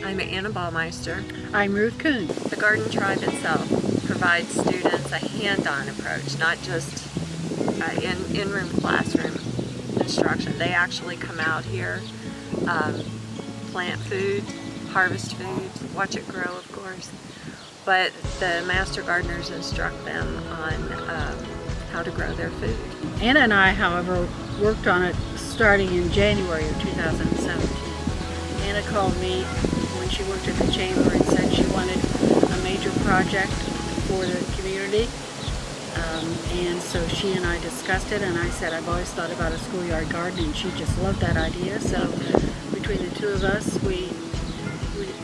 I'm Anna Baumeister. I'm Ruth Kuhn. The Garden Tribe itself provides students a hand-on approach, not just in-room classroom instruction. They actually come out here, plant food, harvest food, watch it grow, of course. But the Master Gardeners instruct them on how to grow their food. Anna and I, however, worked on it starting in January of 2017. Anna called me when she worked at the chamber and said she wanted a major project for the community. And so she and I discussed it, and I said I've always thought about a schoolyard garden, and she just loved that idea. So between the two of us, we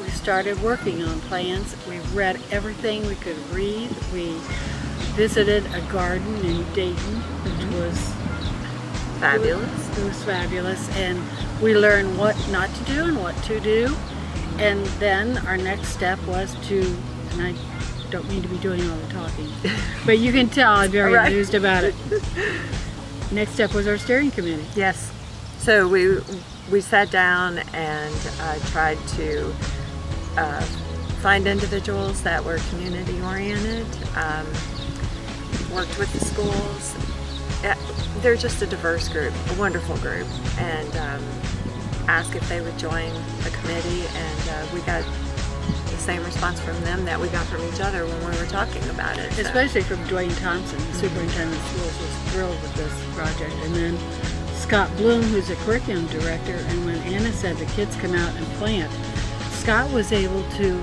started working on plans. We read everything we could read. We visited a garden in Dayton, which was fabulous. It was fabulous, and we learned what not to do and what to do. And then our next step was to, and I don't mean to be doing all the talking, but you can tell I'm very enthused about it. Next step was our steering committee. Yes. So we sat down and tried to find individuals that were community oriented, worked with the schools. They're just a diverse group, a wonderful group, and asked if they would join a committee, and we got the same response from them that we got from each other when we were talking about it. Especially from Dwayne Thompson, the superintendent of schools, was thrilled with this project. And then Scott Bloom, who's a curriculum director, and when Anna said the kids come out and plant, Scott was able to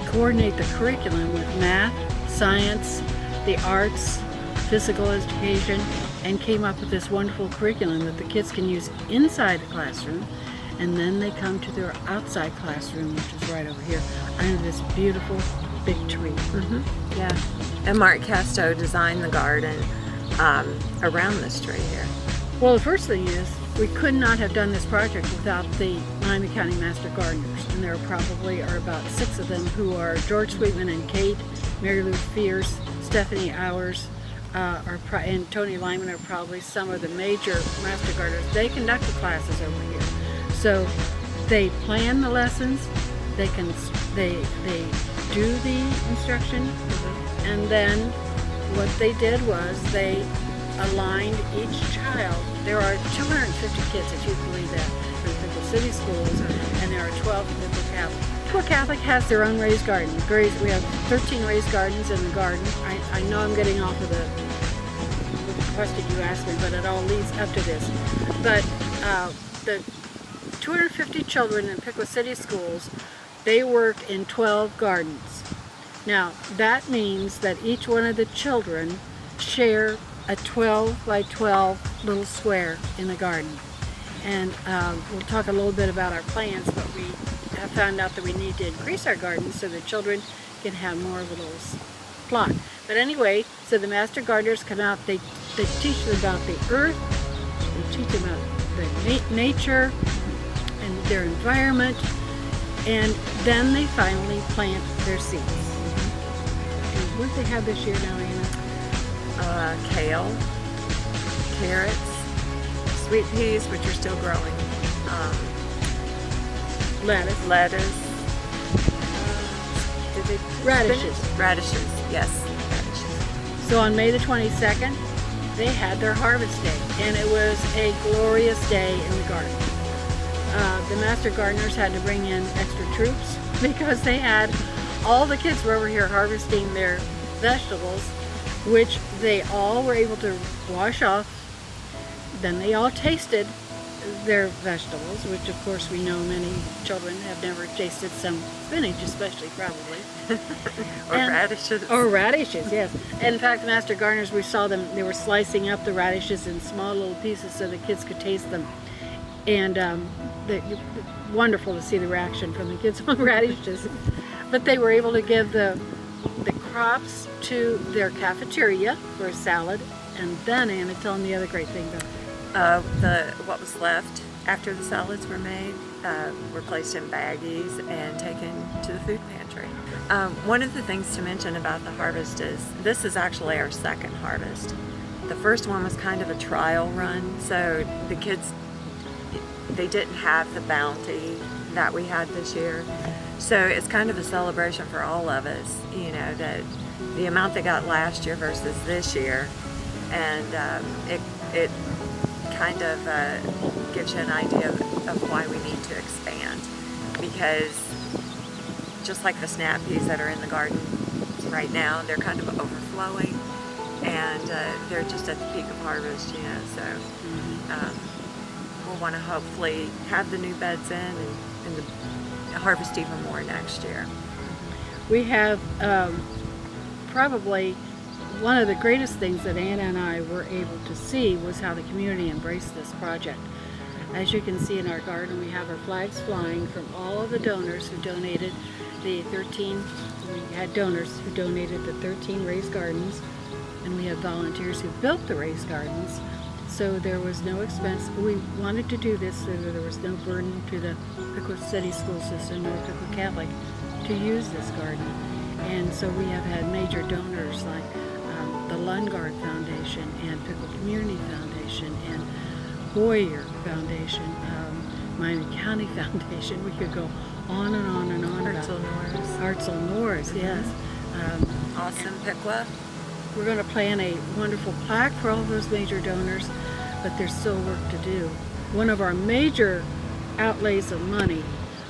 coordinate the curriculum with math, science, the arts, physical education, and came up with this wonderful curriculum that the kids can use inside the classroom, and then they come to their outside classroom, which is right over here, under this beautiful big tree. Mm-hmm. Yeah. And Mark Casto designed the garden around this tree here. Well, the first thing is, we could not have done this project without the Miami County Master Gardeners, and there probably are about 6 of them who are George Sweetman and Kate, Mary Lou Fierce, Stephanie Hours, and Tony Lyman are probably some of the major Master Gardeners. They conduct the classes over here. So they plan the lessons, they do the instruction, and then what they did was they aligned each child. There are 250 kids, if you believe that, in Piqua City schools, and there are 12 in Piqua Catholic. Piqua Catholic has their own raised garden. We have 13 raised gardens in the garden. I know I'm getting off of the question you asked me, but it all leads up to this. But the 250 children in Piqua City schools, they work in 12 gardens. Now, that means that each one of the children share a 12 by 12 little square in the garden. And we'll talk a little bit about our plans, but we have found out that we need to increase our gardens so the children can have more of a little plot. But anyway, so the Master Gardeners come out, they teach them about the earth, they teach them about the nature and their environment, and then they finally plant their seeds. And what do they have this year now, Anna? Kale, carrots, sweet peas, which are still growing, lettuce, radishes, yes, radishes. So on May the 22nd, they had their harvest day, and it was a glorious day in the garden. The Master Gardeners had to bring in extra troops because they had all the kids were over here harvesting their vegetables, which they all were able to wash off. Then they all tasted their vegetables, which of course we know many children have never tasted some spinach, especially probably. Radishes. Or radishes, yes. And in fact, the Master Gardeners, we saw them, they were slicing up the radishes in small little pieces so the kids could taste them. And wonderful to see the reaction from the kids on radishes. But they were able to give the crops to their cafeteria for a salad. And then, Anna, tell them the other great thing about what was left after the salads were made were placed in baggies and taken to the food pantry. One of the things to mention about the harvest is this is actually our second harvest. The first one was kind of a trial run, so the kids they didn't have the bounty that we had this year. So it's kind of a celebration for all of us, you know, that the amount they got last year versus this year. And it kind of gives you an idea of why we need to expand. Because just like the snap peas that are in the garden right now, they're kind of overflowing. And they're just at the peak of harvest, you know, so we'll want to hopefully have the new beds in and harvest even more next year. We have probably one of the greatest things that Anna and I were able to see was how the community embraced this project. As you can see in our garden, we have our flags flying from all of the donors who donated the 13, we had donors who donated the 13 raised gardens, and we have volunteers who built the raised gardens. So there was no expense. We wanted to do this so that there was no burden to the Piqua City School System or Piqua Catholic to use this garden. And so we have had major donors like the Lundgaard Foundation and Piqua Community Foundation and Boyer Foundation, Miami County Foundation. We could go on and on and on. Hartzell Norris, yes. Awesome Piqua. We're going to plan a wonderful plaque for all of those major donors, but there's still work to do. One of our major outlays of money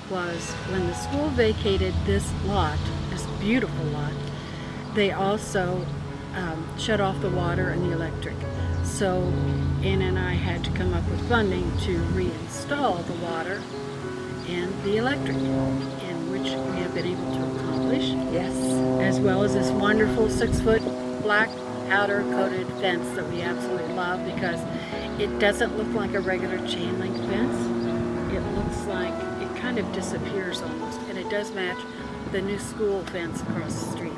was when the school vacated this lot, this beautiful lot, they also shut off the water and the electric. So Anna and I had to come up with funding to reinstall the water and the electric, in which we have been able to accomplish. Yes. As well as this wonderful 6-foot black powder coated fence that we absolutely love because it doesn't look like a regular chain link fence. It looks like it kind of disappears almost, and it does match the new school fence across the street.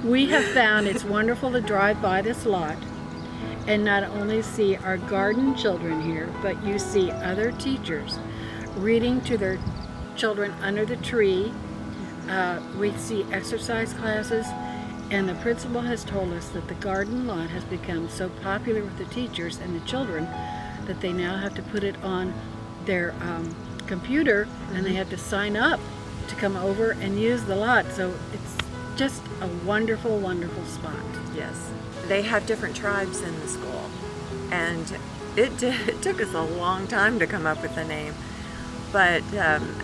We have found it's wonderful to drive by this lot and not only see our garden children here, but you see other teachers reading to their children under the tree. We see exercise classes. And the principal has told us that the garden lot has become so popular with the teachers and the children that they now have to put it on their computer and they have to sign up to come over and use the lot. So it's just a wonderful, wonderful spot. Yes. They have different tribes in the school. And it took us a long time to come up with a name. But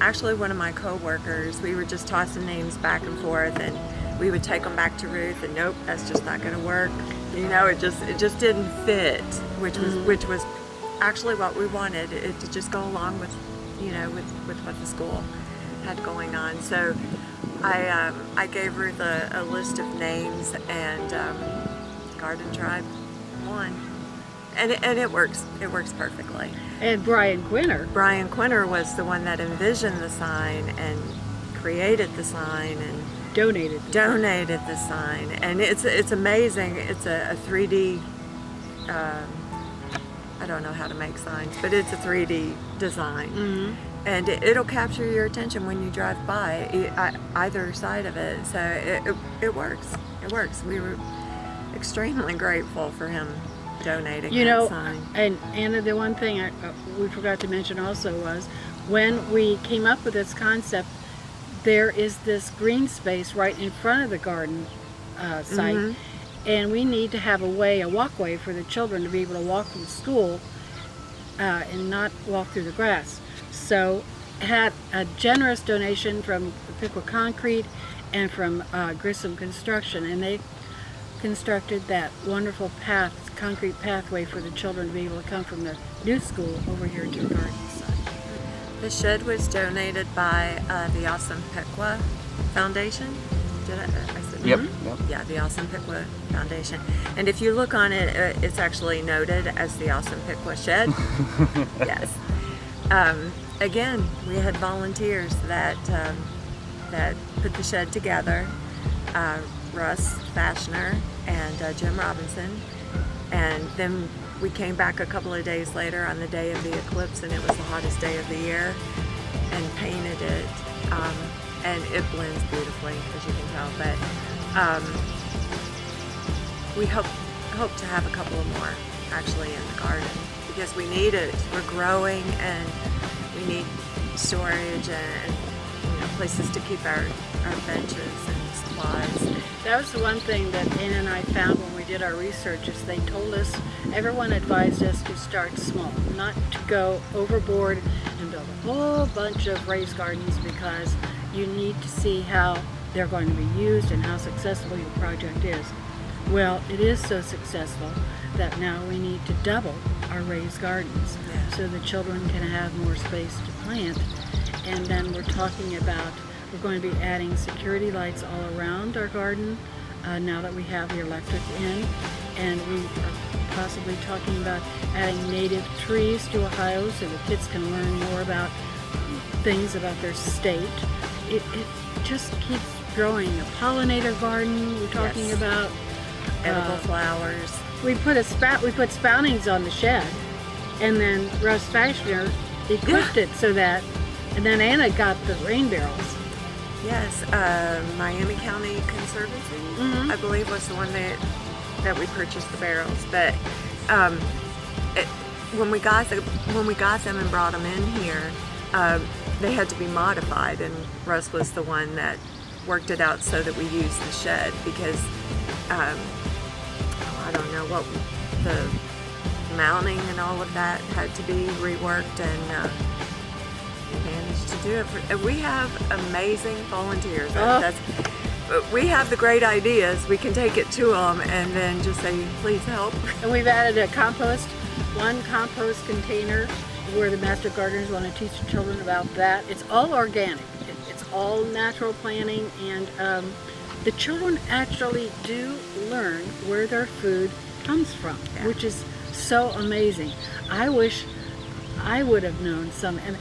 actually one of my co-workers, we were just tossing names back and forth, and we would take them back to Ruth, and nope, that's just not going to work. You know, it just didn't fit, which was actually what we wanted, it to just go along with, you know, with what the school had going on. So I gave Ruth a list of names, and Garden Tribe won, and it works perfectly. And Brian Quinner was the one that envisioned the sign and created the sign and donated the sign, and it's amazing. It's a 3D. I don't know how to make signs, but it's a 3D design, and it'll capture your attention when you drive by either side of it. So it works. It works. We were extremely grateful for him donating that sign. And Anna, the one thing we forgot to mention also was when we came up with this concept, there is this green space right in front of the garden site, and we need to have a walkway for the children to be able to walk to school and not walk through the grass. So had a generous donation from Piqua Concrete and from Grissom Construction, and they constructed that wonderful concrete pathway for the children to be able to come from the new school over here to the garden site. The shed was donated by the Awesome Piqua Foundation. Did I said Yep. Yeah, the Awesome Piqua Foundation. And if you look on it, it's actually noted as the Awesome Piqua Shed. Yes. Again, we had volunteers that put the shed together. Russ Fashner and Jim Robinson. And then we came back a couple of days later on the day of the eclipse, and it was the hottest day of the year, and painted it. And it blends beautifully, as you can tell. But we hope to have a couple of more actually in the garden because we need it. We're growing, and We need storage and places to keep our benches and supplies. That was the one thing that Anna and I found when we did our research is they told us, everyone advised us to start small, not to go overboard and build a whole bunch of raised gardens, because you need to see how they're going to be used and how successful your project is. Well, it is so successful that now we need to double our raised gardens so the children can have more space to plant. And then we're talking about, we're going to be adding security lights all around our garden now that we have the electric in. And we are possibly talking about adding native trees to Ohio so the kids can learn more about things about their state. It just keeps growing. A pollinator garden we're talking about. Edible flowers. We put spoutings on the shed, and then Russ Fashioner equipped it so that, and then Anna got the rain barrels. Yes, Miami County Conservancy, I believe, was the one that we purchased the barrels. But when we got them and brought them in here, they had to be modified, and Russ was the one that worked it out so that we used the shed, because I don't know what the mounting and all of that had to be reworked, and we managed to do it. We have amazing volunteers. We have the great ideas. We can take it to them and then just say, please help. And we've added one compost container where the master gardeners want to teach the children about that. It's all organic. It's all natural planting, and the children actually do learn where their food comes from, which is so amazing. I wish I would have known some, and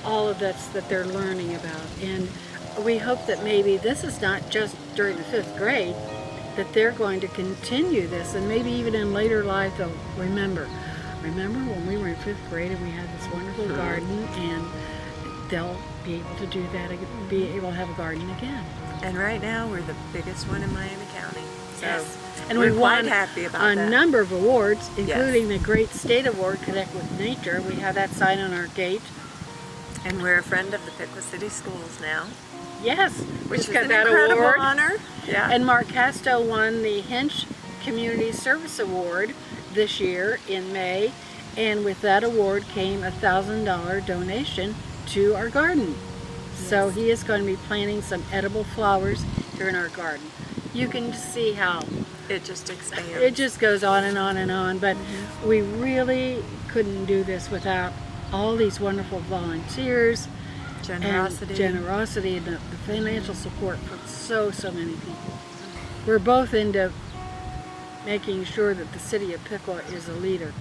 all of that they're learning about. And we hope that maybe this is not just during the 5th grade, that they're going to continue this, and maybe even in later life they'll remember when we were in 5th grade and we had this wonderful garden, and they'll be able to do that, be able to have a garden again. And right now we're the biggest one in Miami County. So yes. And we're we quite won happy about a number of awards, including the Great State Award, Connect with Nature. We have that sign on our gate. And we're a friend of the Piqua City Schools now. Yes, which is got an that incredible award. honor. Yeah. And Mark Casto won the Hinch Community Service Award this year in May, and with that award came a $1,000 donation to our garden. Yes. So he is going to be planting some edible flowers here in our garden. You can see how it just expands. It just goes on and on and on, but we really couldn't do this without all these wonderful volunteers, generosity, and the financial support from so many people. We're both into making sure that the city of Piqua is a leader,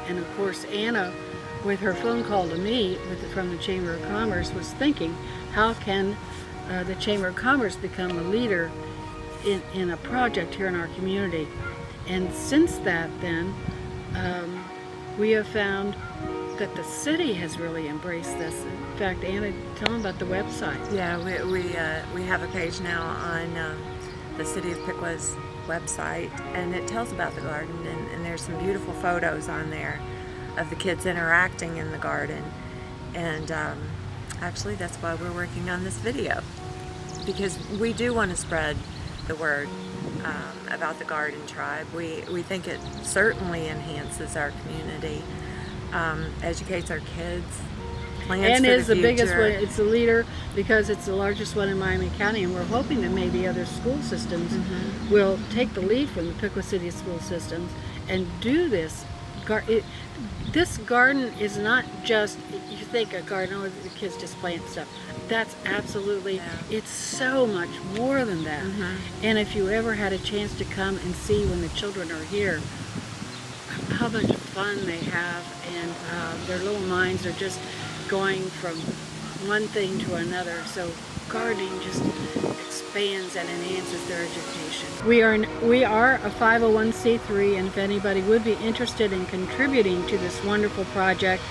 and of course Anna, with her phone call to me from the Chamber of Commerce, was thinking, how can the Chamber of Commerce become a leader in a project here in our community? And since that, then we have found that the city has really embraced this. In fact, Anna, tell them about the website. Yeah, we have a page now on the City of Piqua's website, and it tells about the garden, and there's some beautiful photos on there of the kids interacting in the garden. And actually that's why we're working on this video, because we do want to spread the word about the Garden Tribe. We think it certainly enhances our community, educates our kids, plans and for is the the future. biggest one. It's the leader because it's the largest one in Miami County, and we're hoping that maybe other school systems will take the lead from the Piqua City school systems and do this. This garden is not just, you think a garden, oh, the kids just plant stuff. That's absolutely, it's so much more than that. And if you ever had a chance to come and see when the children are here, how much fun they have, and their little minds are just going from one thing to another. So gardening just expands and enhances their education. We are a 501c3, and if anybody would be interested in contributing to this wonderful project,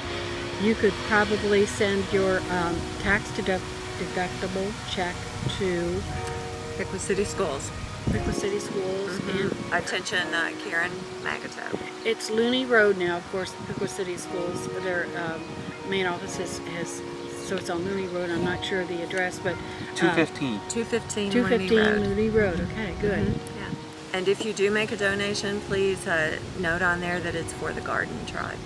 you could probably send your tax deductible check to Piqua City Schools. Piqua City Schools. And attention, Karen Magato. it's Looney Road now, of course, Piqua City Schools. They're main office is so it's on Mooney Road. I'm not sure of the address, but 215. 215 Mooney 215 Road. Mooney Road. Okay, good. Mhm, yeah. And if you do make a donation, please note on there that it's for the Garden Tribe.